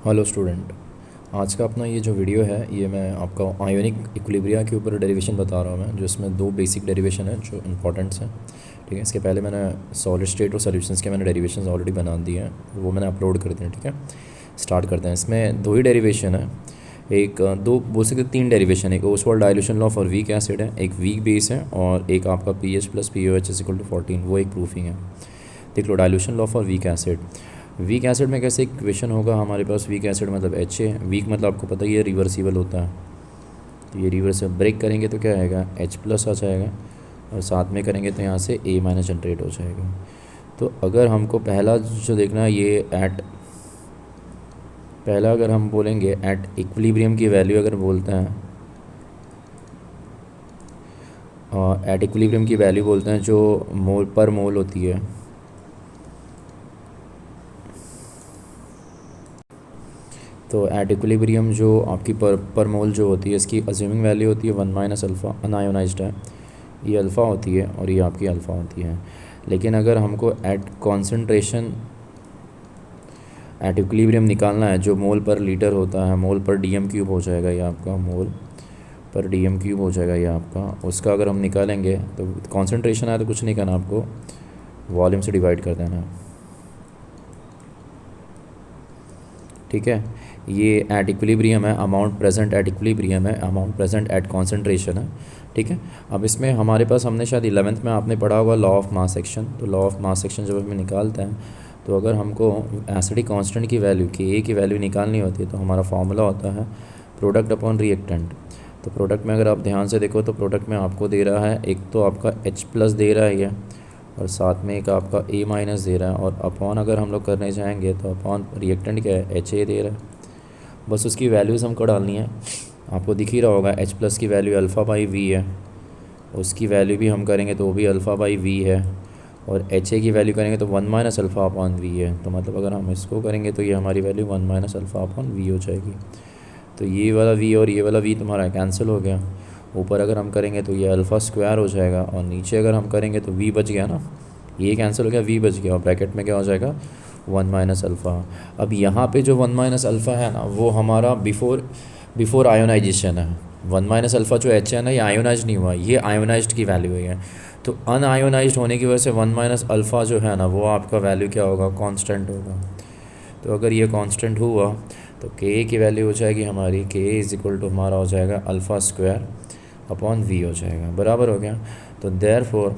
Hello student. आज का अपना ये जो वीडियो है ये मैं आपका आयोनिक इक्विलिब्रिया के ऊपर डेरिवेशन बता रहा हूँ मैं, जो इसमें दो बेसिक डेरिवेशन है जो इंपॉर्टेंट्स हैं। ठीक है, इसके पहले मैंने सॉलिड स्टेट और सॉल्यूशंस के मैंने डेरिवेशंस ऑलरेडी बना दिए हैं, वो मैंने अपलोड कर दिए हैं। ठीक है, स्टार्ट करते हैं। इसमें दो ही डेरिवेशन है, एक दो बोल सकते तीन डेरिवेशन है। एक Ostwald dilution law for weak acid है, एक वीक बेस है, और एक आपका P H plus P O H is equal to 14, वो एक प्रूफिंग है। देख लो, dilution law for weak acid. Weak acid में कैसे इक्वेशन होगा हमारे पास? वीक एसिड मतलब एच ए, वीक मतलब आपको पता ही है रिवर्सिबल होता है, तो ये रिवर्स ब्रेक करेंगे तो क्या आएगा? एच प्लस आ जाएगा, और साथ में करेंगे तो यहाँ से ए माइनस जनरेट हो जाएगा। तो अगर हमको पहला जो देखना है ये एट, पहला अगर हम बोलेंगे एट इक्विलिब्रियम की वैल्यू अगर बोलते हैं, एट इक्विलिब्रियम की वैल्यू बोलते हैं जो मोल पर मोल होती है, तो एट इक्विलिब्रियम जो आपकी पर मोल जो होती है इसकी अज्यूमिंग वैल्यू होती है 1 माइनस अल्फ़ा, अनआयोनाइज्ड है, ये अल्फ़ा होती है और ये आपकी अल्फ़ा होती है। लेकिन अगर हमको एट कॉन्सेंट्रेशन एट इक्विलिब्रियम निकालना है, जो मोल पर लीटर होता है, मोल पर डी एम क्यूब हो जाएगा ये आपका, मोल पर डी एम क्यूब हो जाएगा ये आपका, उसका अगर हम निकालेंगे तो कॉन्सेंट्रेशन आया तो कुछ नहीं करना आपको, वॉल्यूम से डिवाइड कर देना। ठीक है, ये एट इक्विलिब्रियम है, अमाउंट प्रेजेंट एट इक्विलिब्रियम है, अमाउंट प्रेजेंट एट कॉन्सेंट्रेशन है। ठीक है, अब इसमें हमारे पास हमने शायद 11th में आपने पढ़ा होगा लॉ ऑफ मास सेक्शन। तो लॉ ऑफ मास सेक्शन जब हमें निकालते हैं, तो अगर हमको एसिडिक कांस्टेंट की वैल्यू की ए की वैल्यू निकालनी होती है तो हमारा फॉर्मूला होता है प्रोडक्ट अपॉन रिएक्टेंट। तो प्रोडक्ट में अगर आप ध्यान से देखो तो प्रोडक्ट में आपको दे रहा है, एक तो आपका एच प्लस दे रहा है ये, और साथ में एक आपका ए माइनस दे रहा है, और अपॉन अगर हम लोग करने जाएंगे तो अपॉन रिएक्टेंट क्या है? एच ए दे रहा है। बस उसकी वैल्यूज़ हमको डालनी है। आपको दिख ही रहा होगा एच प्लस की वैल्यू अल्फ़ा बाई वी है, उसकी वैल्यू भी हम करेंगे तो वो भी अल्फ़ा बाई वी है, और एच ए की वैल्यू करेंगे तो 1 माइनस अल्फ़ा अपॉन वी है। तो मतलब अगर हम इसको करेंगे तो ये हमारी value 1 minus alpha upon V हो जाएगी। तो ये वाला वी और ये वाला वी तुम्हारा कैंसिल हो गया। ऊपर अगर हम करेंगे तो ये अल्फ़ा स्क्वायर हो जाएगा, और नीचे अगर हम करेंगे तो वी बच गया ना, ये कैंसिल हो गया, वी बच गया, और ब्रैकेट में क्या हो जाएगा? 1 माइनस अल्फ़ा। अब यहाँ पे जो 1 माइनस अल्फ़ा है ना, वो हमारा बिफोर आयोनाइजेशन है। 1 माइनस अल्फ़ा जो एच है ना, ये आयोनाइज नहीं हुआ, ये आयोनाइज्ड की वैल्यू है। तो अनआयोनाइज्ड होने की वजह से 1 माइनस अल्फ़ा जो है ना, वो आपका वैल्यू क्या होगा? कांस्टेंट होगा। तो अगर ये कांस्टेंट हुआ तो के की वैल्यू हो जाएगी हमारी, के इज़ इक्वल टू हमारा हो जाएगा अल्फ़ा स्क्वायर अपॉन वी हो जाएगा। बराबर हो गया। तो there four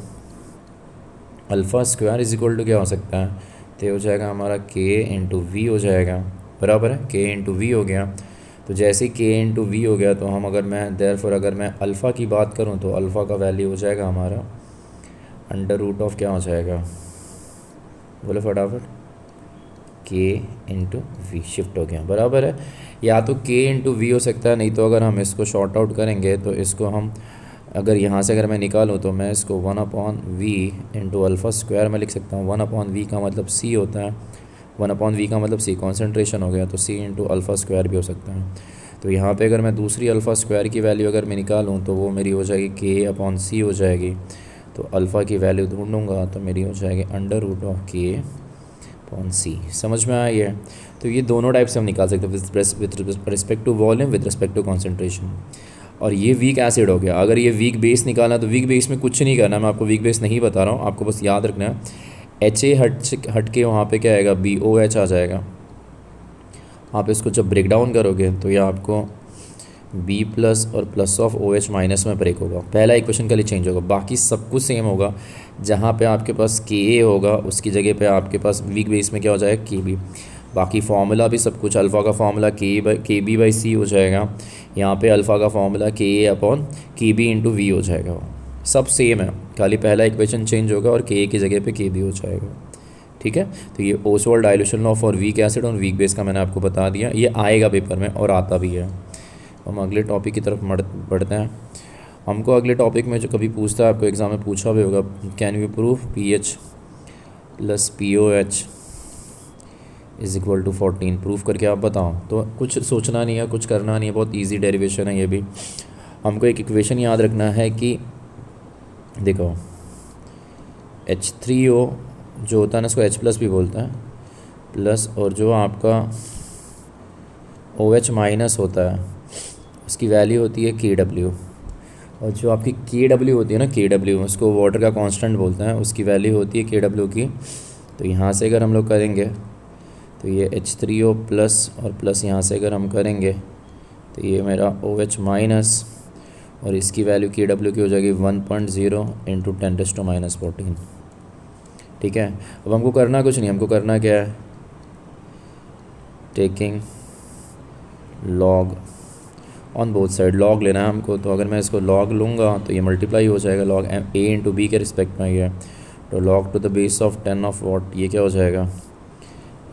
alpha square is equal to क्या हो सकता है? तो हो जाएगा हमारा के इंटू वी हो जाएगा। बराबर है, के इंटू वी हो गया। तो जैसे के इंटू वी हो गया तो हम अगर मैं देयर फोर अगर मैं अल्फ़ा की बात करूँ तो अल्फ़ा का वैल्यू हो जाएगा हमारा अंडर रूट ऑफ क्या हो जाएगा? बोलो फटाफट। के इंटू वी शिफ्ट हो गया। बराबर है, या तो के इंटू वी हो सकता है, नहीं तो अगर हम इसको शॉर्ट आउट करेंगे तो इसको हम अगर यहाँ से अगर मैं निकालूँ तो मैं इसको 1 upon V into alpha square में लिख सकता हूँ। 1 अपॉन वी का मतलब सी होता है, 1 अपॉन वी का मतलब सी कॉन्सेंट्रेशन हो गया, तो सी इंटू अल्फ़ा स्क्वायर भी हो सकता है। तो यहाँ पे अगर मैं दूसरी अल्फ़ा स्क्वायर की वैल्यू अगर मैं निकालूँ तो वो मेरी हो जाएगी के अपॉन सी हो जाएगी। तो अल्फ़ा की वैल्यू ढूंढूंगा तो मेरी हो जाएगी अंडर रूट ऑफ के अपॉन सी। समझ में आया ये? तो ये दोनों टाइप से हम निकाल सकते हैं, with respect to volume, with respect to concentration. और ये वीक एसिड हो गया। अगर ये वीक बेस निकालना तो वीक बेस में कुछ नहीं करना, मैं आपको वीक बेस नहीं बता रहा हूँ, आपको बस याद रखना है एच ए हट के वहाँ पे क्या आएगा? बी ओ एच आ जाएगा। आप इसको जब ब्रेक डाउन करोगे तो ये आपको बी प्लस और plus of O H minus में ब्रेक होगा। पहला इक्वेशन का लिए चेंज होगा, बाकी सब कुछ सेम होगा। जहाँ पे आपके पास के ए होगा उसकी जगह पे आपके पास वीक बेस में क्या हो जाएगा? के बी। बाकी फार्मूला भी सब कुछ, अल्फ़ा का फार्मूला के बी बाई सी हो जाएगा, यहाँ पे अल्फ़ा का फार्मूला के ए अपॉन के बी इंटू वी हो जाएगा। सब सेम है, खाली पहला इक्वेशन चेंज होगा और के ए की जगह पे के बी हो जाएगा। ठीक है, तो ये Oswald dilution law for weak acid और वीक बेस का मैंने आपको बता दिया, ये आएगा पेपर में और आता भी है। हम अगले टॉपिक की तरफ बढ़ते हैं। हमको अगले टॉपिक में जो कभी पूछता है, आपको एग्ज़ाम में पूछा भी होगा, can you prove P H plus P O H is equal to 14, proof करके आप बताओ। तो कुछ सोचना नहीं है, कुछ करना नहीं है, बहुत इजी डेरिवेशन है ये भी। हमको एक इक्वेशन याद रखना है कि देखो H3O जो होता है ना, इसको H प्लस भी बोलते हैं, प्लस और जो आपका OH माइनस होता है, उसकी वैल्यू होती है KW। और जो आपकी KW होती है ना, KW उसको वाटर का कांस्टेंट बोलते हैं, उसकी वैल्यू होती है KW की। तो यहाँ से अगर हम लोग करेंगे तो ये H3O प्लस और प्लस यहाँ से अगर हम करेंगे तो ये मेरा OH माइनस और इसकी वैल्यू KW की हो जाएगी 1.0 इंटू 10⁻14। ठीक है। अब हमको करना कुछ नहीं, हमको करना क्या है, taking log on both side, log लेना है हमको। तो अगर मैं इसको लॉग लूँगा तो ये मल्टीप्लाई हो जाएगा, लॉग A इंटू B के रिस्पेक्ट में ये। तो log to the base of 10 of what, ये क्या हो जाएगा,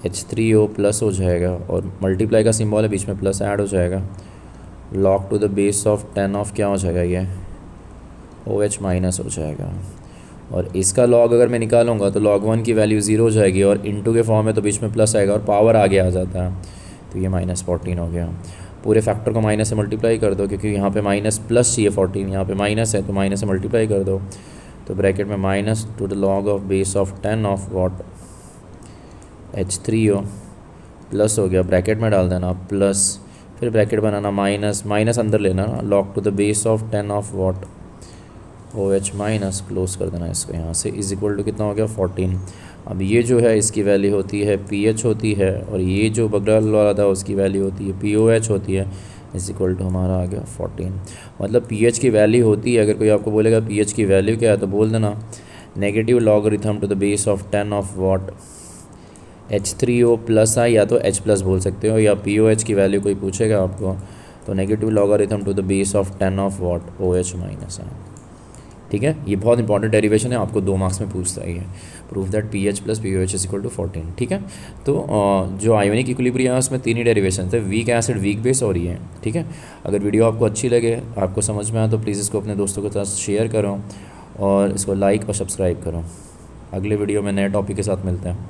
H3O प्लस हो जाएगा और मल्टीप्लाई का सिंबल है बीच में, प्लस ऐड हो जाएगा। Log to the base of 10 of क्या हो जाएगा, ये OH माइनस हो जाएगा। और इसका लॉग अगर मैं निकालूंगा तो log 1 की वैल्यू 0 हो जाएगी और इनटू के फॉर्म में तो बीच में प्लस आएगा और पावर आगे आ जाता है। तो ये -14 हो गया। पूरे फैक्टर को माइनस से मल्टीप्लाई कर दो, क्योंकि यहाँ पे माइनस प्लस चाहिए 14, यहाँ पे माइनस है तो माइनस से मल्टीप्लाई कर दो। तो ब्रैकेट में minus two the log of base of 10 of what H3O plus हो गया, ब्रैकेट में डाल देना प्लस, फिर ब्रैकेट बनाना माइनस, माइनस अंदर लेना ना, log to the base of 10 of what OH minus, close कर देना इसको यहाँ से, इज इक्वल टू कितना हो गया 14। अब ये जो है इसकी वैल्यू होती है pH होती है, और ये जो बगल वाला था उसकी वैल्यू होती है POH होती है, इज इक्वल टू हमारा आ गया 14। मतलब pH की वैल्यू होती है, अगर कोई आपको बोलेगा pH की वैल्यू क्या है तो बोल देना negative logarithm to the base of 10 of what H3O plus है, या तो H प्लस बोल सकते हो, या POH की वैल्यू कोई पूछेगा आपको तो negative logarithm to the base of 10 of what OH minus है। ठीक है, ये बहुत इंपॉर्टेंट डेरिवेशन है, आपको 2 मार्क्स में पूछता है ये, proof that pH plus POH is equal to 14। ठीक है। तो जो आयोनिक इक्विलिब्रियम है उसमें 3 ही डेरिवेशन थे, वीक एसिड, वीक बेस और ये। ठीक है। अगर वीडियो आपको अच्छी लगे, आपको समझ में आए, तो प्लीज़ इसको अपने दोस्तों के साथ शेयर करो और इसको लाइक और सब्सक्राइब करो। अगले वीडियो में नए टॉपिक के साथ मिलते हैं।